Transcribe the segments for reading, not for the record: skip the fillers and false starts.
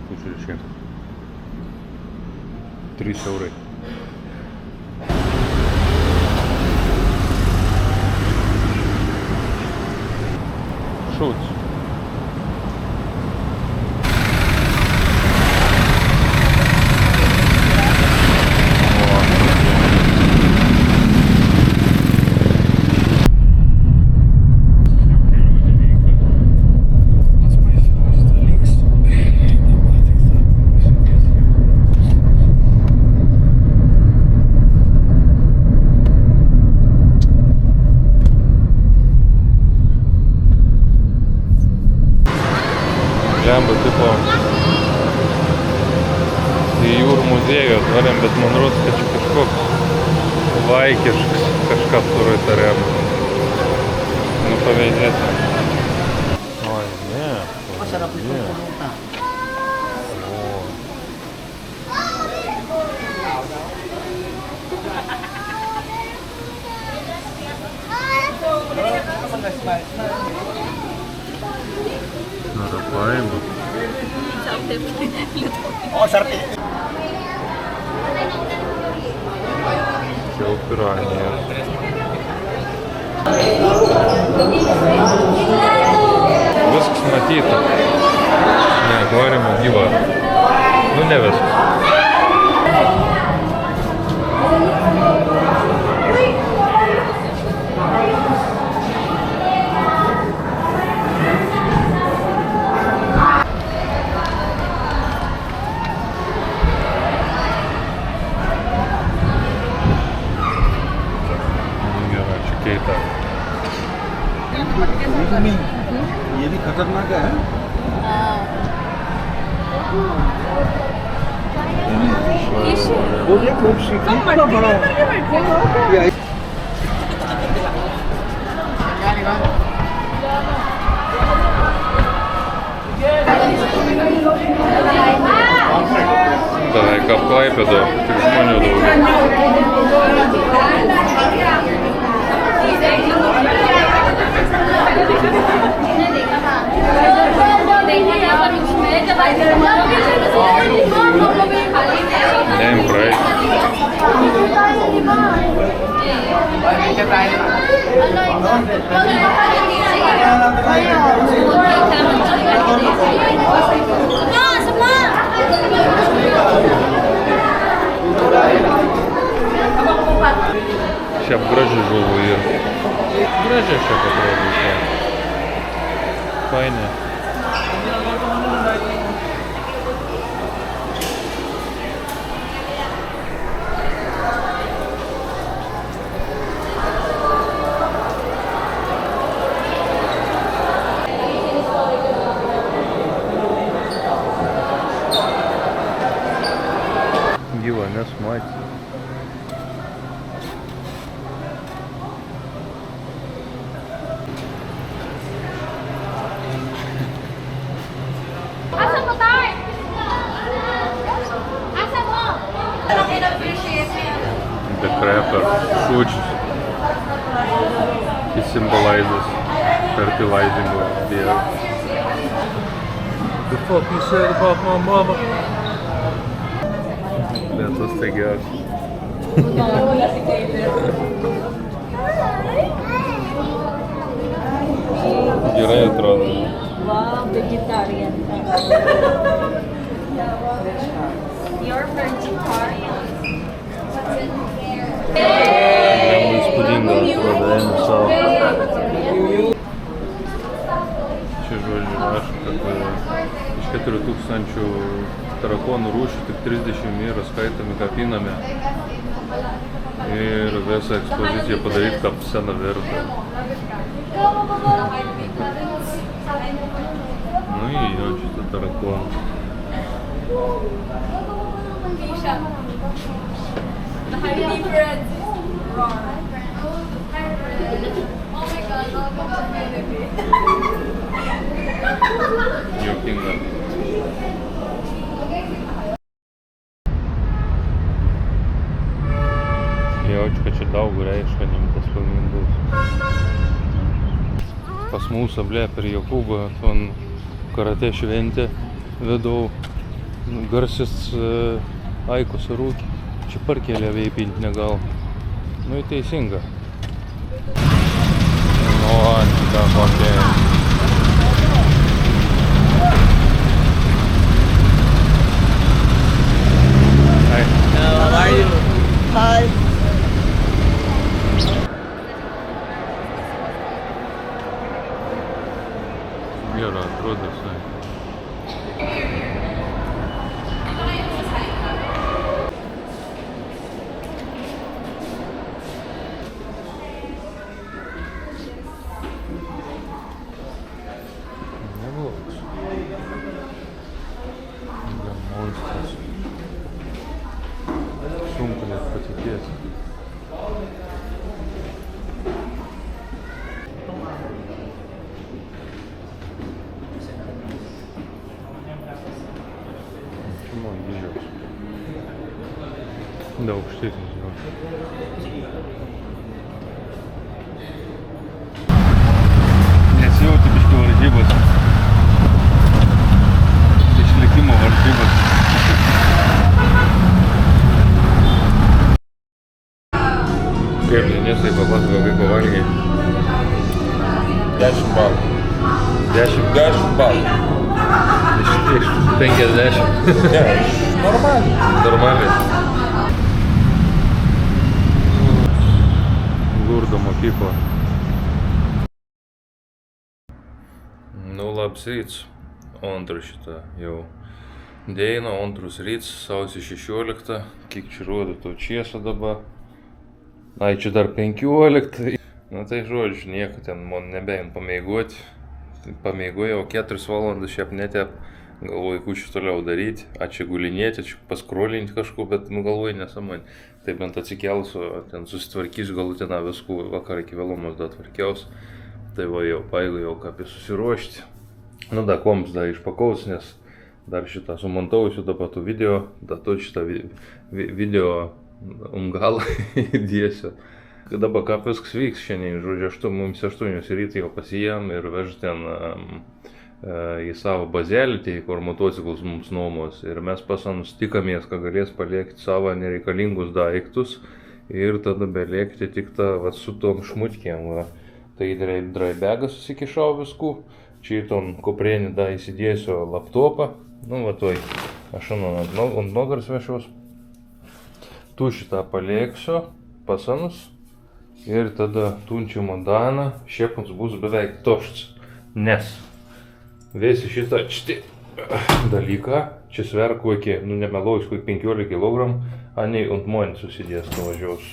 Pusryčiai. 3 eurai. Šauc. Žemba tipo į jūrų muziejų atvarėm, bet man rodos, kad čia kažkoks vaikiškas kažkas turi tarėm. Nu paveidėti. Oi, ne. Masarap ito pulutan. Nara paima. Oh, sarap. Čia jau piranija. Viskas matyta. Ne, norime gyvą. Nu ne viskas. ये भी खतरनाक है। वो ये खूब सीखने का बड़ा है। Beveik kaip Klaipėda, tik žmonių daugiau. Nem praeit. Šiaip graži žuvų ir gražiai šiaip atrodo. Fainė. Gyva nesmatė. The crapper, šūčius. It symbolizes fertilizing of the earth. The fuck you said about my mama? Lietus tai geras. Gerai atrodo. Wow, vegetarian. You're vegetarian. Labai įspūdinga atrodo, einu savo. Čia žodžiu rašo, kad iš 4000 tarakonų rūšių tik 30 yra skaitomi kapiname. Ir visą ekspoziciją padaryti kaip sena verta. Nu į jo šitą tarakoną. The honey bread is raw. Oh my god, look at that. Juokinga. Jaučiu, kad čia daug reiškia nimtas pagrindus. Pas mūsų ablė per Jokūbą, ton karate šventė vedau. Garsis Aikos rūkį. Čia parkelė veipinti negal. Nu, teisinga. Nu, šitą kokie. Hi. How are you? Hi. Gera atrodo visai. Neblogas. Gan monstras. Sunku net patikėti. Man didžiaus. Daug aukštesnis jo. Nesijauti biškį varžybos. Išlikimo varžybos. Kaip Denisai papasako, kaip pavalgiai? 10 balų. 10 balų. iš 50. Ne, normaliai. Normaliai. Lurdo mokykla. Nu, labs ryts. Antrą šitą jau dieną, antrus ryts, sausio 16. Kiek čia rodo to čiesą dabar. Ai, čia dar 15. Na tai žodžiu, nieko ten man nebein pamėgoti. Pamėgojau 4 valandas šiaip netep. Galvoju, kučiu toliau daryti, čia gulinėti, čia paskrolinti kažko, bet galvoju nesąmonė. Tai bent atsikelsiu, ten susitvarkysiu galutiną viskų, vakar iki vėlumus dar tvarkiausi. Tai va jau paėgu jau kapį susiruošti. Nu da koms da išpakaus, nes dar šitą sumontausiu dabar tų video, da to šitą video galą įdėsiu. Dabar kaip viskas vyks šiandien, žodžiu, mums 8 rytai jau pasijam ir vežu ten į savo bazelį, tai kur motociklus mums nuomos. Ir mes pasanus tikamės, kad galės paliekti savo nereikalingus daiktus ir tada beliekti tik su tom šmutkėm. Va. Tai draibegas susikišau viskų, čia į ton koprenį da įsidėsiu laptopą. Nu, va toj, aš ant nogars vešiaus. Tu šitą palieksiu, pasanus. Ir tada tunčiu mandaną, šiaip mums bus beveik tošts. Nes visi šitą dalyką, čia sver kokį, nemeluoju, kokį 15 kg, anei ant monį susidės nuvažiaus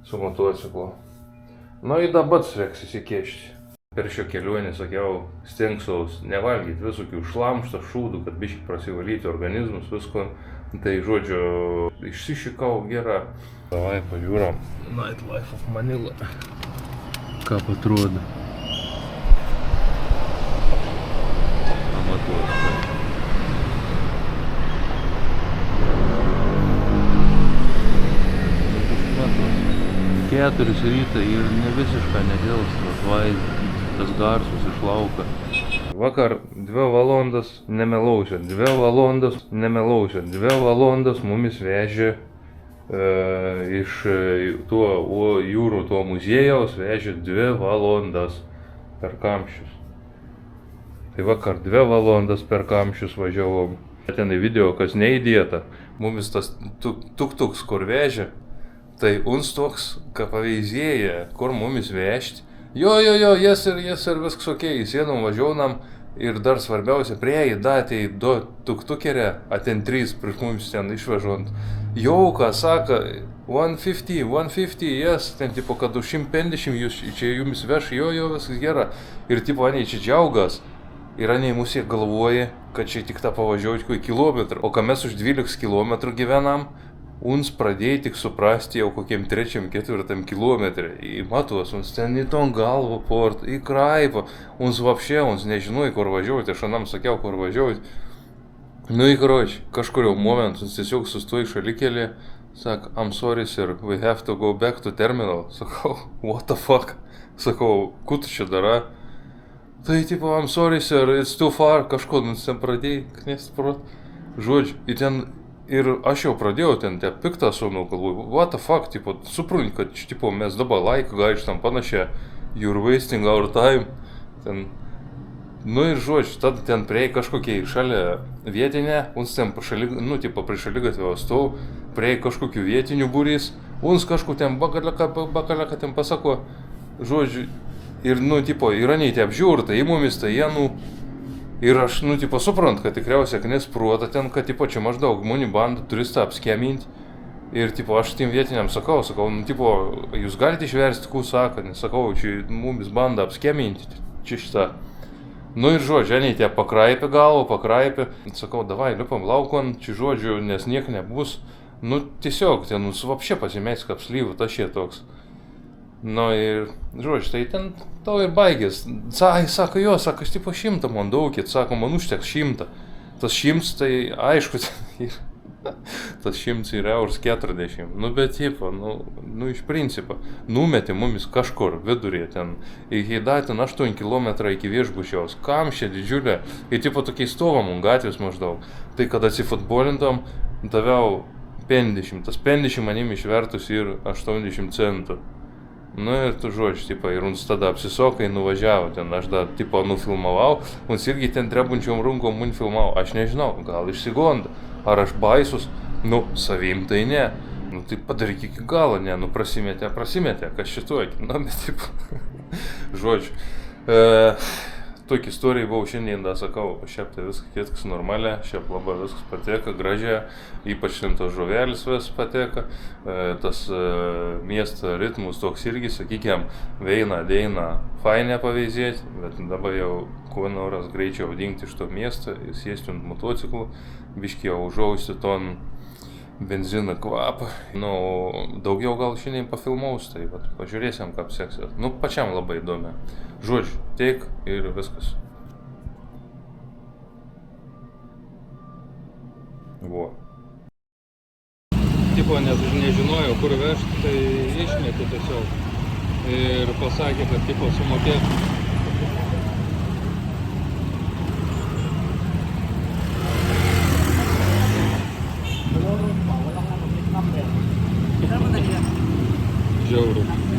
su motociklu. Nu, į dabar reiks įsikešti. Per šio kelionį, sakiau, stengsiaus nevalgyti visokių šlamšto, šūdų, kad biškį prasivalyti organizmus, visko. Tai, žodžiu, išsišikau gerą. Davai pažiūram. Nightlife of Manila. Kaip atrodo. Amatuos. 4 rytą ir ne visiškai nedėlstas tas garsus iš lauka. Vakar 2 valandas nemelausiu, 2 valandas mumis vežė iš tuo jūrų to muziejaus, vežė 2 valandas per kamščius. Tai vakar 2 valandas per kamščius važiavom. Ten į video, kas neįdėta, mumis tas tuk-tuks kur vežė, tai uns toks, ką paveizėja, kur mumis vežti. Jo, jas ir viskas okei, sėdom, važiaunam ir dar svarbiausia, prieji datei 2 tuk-tukerė, ten 3 prieš mums ten išvežant. Jau, ką saka, 150, yes, ten tipo, kad 150 jūs čia jumis veš, jo, viskas gera. Ir tipo, aniai čia džiaugas, ir aniai mūsų galvoja, kad čia tik tą pavažiuoti kokį kilometrą, o ką mes už 12 kilometrų gyvenam, uns pradėjai tik suprasti jau kokiem 3-4 kilometrė. Į matos, uns ten į ton galvą port, į kraipą. Uns vapšė, uns nežinojai, kur važiuoti. Aš anam sakiau, kur važiuoti. Nu į karoči, kažkurio momentu, uns tiesiog sustoji šalikelį. Sak, I'm sorry sir, we have to go back to terminal. Sakau, what the fuck? Sakau, ku tu čia dara? Tai tipo, I'm sorry sir, it's too far. Kažko, uns ten pradėjai knėsti prot. Žodžiu, ir aš jau pradėjau ten te piktą sūnų, galvoju, what the fuck, tipo, suprant, kad, tipo, mes dabar laiką gaištam panašiai, you're wasting our time, ten. Nu ir žodžiu, tada ten prie kažkokiai šalia vietinė, uns ten prie šaligatvio stovų, prie kažkokių vietinių būrys, uns kažkur ten bakalaka ten pasako, žodžiu, ir, tipo, yra nei te apžiūrta, į mumis tai jie, ir aš, tipo, suprant, kad tikriausiai nespruota ten, kad, tipo, čia maždaug žmonių banda turistą apskeminti. Ir, tipo, aš tiem vietiniam sakau, tipo, jūs galite išversti, kų sako, nesakau, čia mumis banda apskeminti, čia šitą. Nu ir žodžiu, nei tie pakraipė galvo, sakau, davai, lipam laukon, čia žodžiu, nes nieko nebus. Nu, tiesiog, ten, vapšė pasimės, kaip slyvų, tašė toks. Nu ir, žodžiu, tai ten tau ir baigės. Sako, jo, sako, aš tipo 100 man daugit, sako, man užteks 100. Tas 100, tai aišku, tas 100 yra eurus 40. Nu, bet, tipo, iš principo, numetė mumis kažkur vidurė ten. Iki ten 8 km iki viešbučiaus. Kamšė didžiulė. Ir, tipo, tokiai stovam gatvės maždaug. Tai, kad atsifutbolintom, daviau 50. Tas 50 manim išvertus ir 80 centų. Nu ir tu žodžiu, tipo, ir uns tada apsisokai, nuvažiavo ten, aš dar, tipo, nufilmavau, uns irgi ten trebunčiom runkom mun filmavau, aš nežinau, gal išsigonda, ar aš baisus, savim tai ne, tai padaryk iki galo, ne, prasimetė, kas šituoki, bet, tipo, žodžiu, tokia istorija buvau šiandien, da sakau, šiaip tai viskas normaliai, šiaip labai viskas pateka, gražiai, ypač tas žuvelis vis pateka, tas miesto ritmus toks irgi, sakykime, veina, deina, fainė paveizėti, bet dabar jau kuo noras greičiau dingti iš to miesto, sėsti ant motociklų, biškį jau užausti ton benziną kvapą. Daugiau gal šiandien pafilmaus, tai pažiūrėsim, kaip seksis. Pačiam labai įdomi. Žodžiu, teik ir viskas. Vo. Tipo, nes nežinojau, kur vežti, tai išmėtų tiesiog. Ir pasakė, kad tipo sumokėt